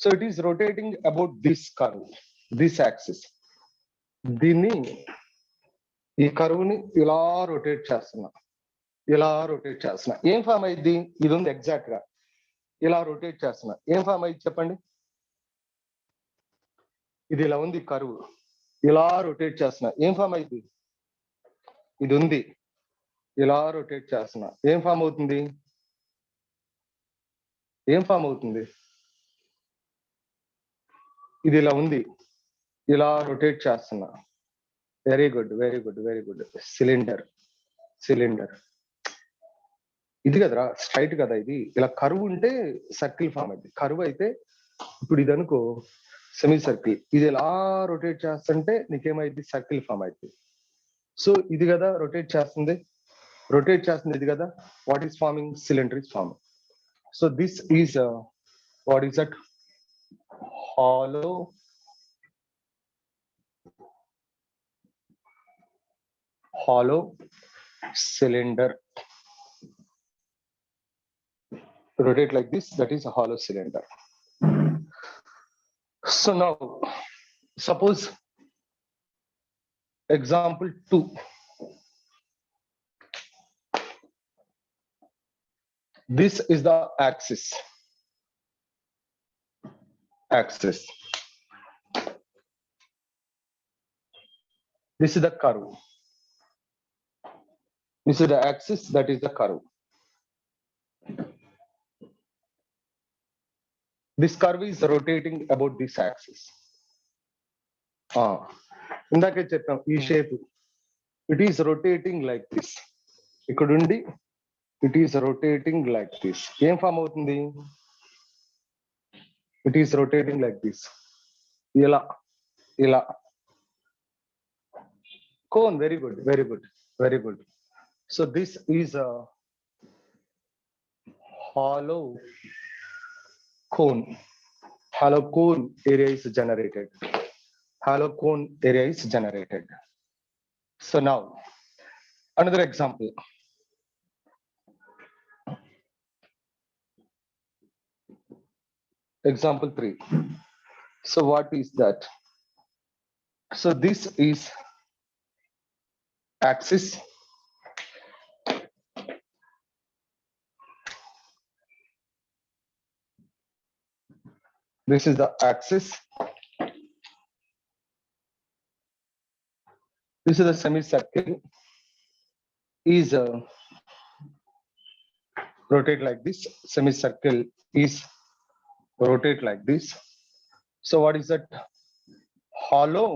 So it is rotating about this curve, this axis. దీన్ని, ఈ కర్వ్ ని ఇలా రొటేట్ చేస్తున్నా, ఏం ఫామ్ అయింది? ఇది ఉంది ఎగ్జాక్ట్ గా, ఇలా రొటేట్ చేస్తున్నా. ఏం ఫామ్ అయింది చెప్పండి? ఇది ఇలా ఉంది కరువు, ఇలా రొటేట్ చేస్తున్నా, ఏం ఫామ్ అయింది? ఇది ఉంది, ఇలా రొటేట్ చేస్తున్నా, ఏం ఫామ్ అవుతుంది? ఏం ఫామ్ అవుతుంది? ఇది ఇలా ఉంది, ఇలా రొటేట్ చేస్తున్నా. Very good, very good, very good. Cylinder, cylinder. ఇది కదరా స్ట్రైట్ కదా, ఇది ఇలా కరువు ఉంటే సర్కిల్ ఫామ్ అయింది. కరువు అయితే ఇప్పుడు ఇది అనుకో సెమీ సర్కిల్, ఇది ఎలా రొటేట్ చేస్తుంటే నీకేమైంది? సర్కిల్ ఫామ్ అయింది. సో ఇది కదా రొటేట్ చేస్తుంది, రొటేట్ చేస్తుంది ఇది కదా. What is farming? Cylinder is farming. So this is what is that? Hollow hollow cylinder. Rotate like this, that is a hollow cylinder. So now suppose example 2. This is the axis, axis. This is the curve. This is the axis, that is the curve. This curve is rotating about this axis. ఇందాకే చెప్పాం ఈ shape, it is rotating like this. ఇక్కడ ఉండి it is rotating like this. ఏం form అవుతుంది? It is rotating like this, ఇలా ఇలా. Cone, very good, very good, very good. So this is a hollow cone. Hollow cone area is generated. Hollow cone area is generated. So now another example. Example 3. So what is that? So this is axis. This is the axis. This is the semicircle. Is rotate like this. Semicircle is rotate like this. So what is that? Hollow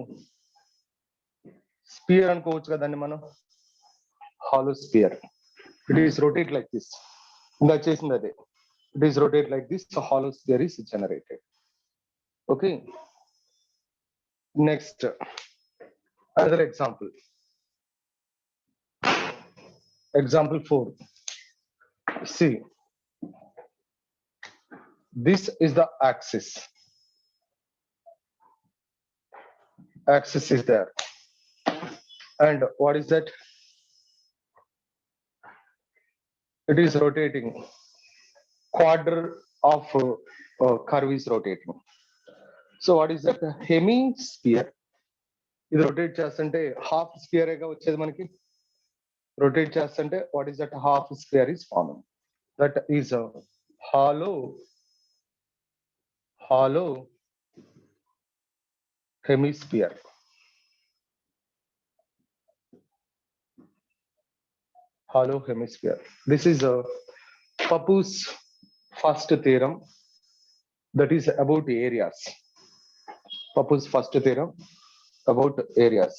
sphere అనుకోవచ్చు కదండి మనం. Hollow sphere. It is rotate like this. ఇందా చేసింది అదే. It is rotate like this. So hollow sphere is generated. Okay. Next, another example. Example 4. See, this is the axis. Axis is there. And what is that? It is rotating. Quarter of curve is rotating. So what is that? Hemisphere. ఇది rotate చేస్తుంటే half sphere గా వచ్చేది మనకి. Rotate చేస్తుంటే what is that? Half sphere is forming. That is hollow hemisphere. Hollow hemisphere. This is Papu's first theorem, that is about areas. Papu's first theorem about areas.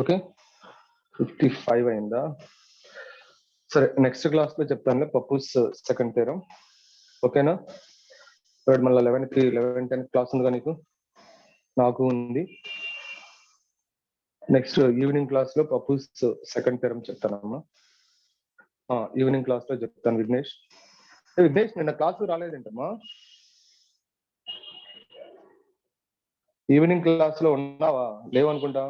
Okay, 55 అయిందా? సరే, next class లో చెప్తాను Pappu's second theorem. ఓకేనా? మళ్ళీ 11:10 class ఉందిగా నీకు? నాకు ఉంది. నెక్స్ట్ ఈవినింగ్ క్లాస్ లో పప్పుస్ సెకండ్ థియరం చెప్తానమ్మా. ఈవినింగ్ క్లాస్ లో చెప్తాను. విఘ్నేష్, విఘ్నేష్ నిన్న క్లాస్ రాలేదేంటమ్మా? ఈవినింగ్ క్లాస్ లో ఉన్నావా? లేవనుకుంటా.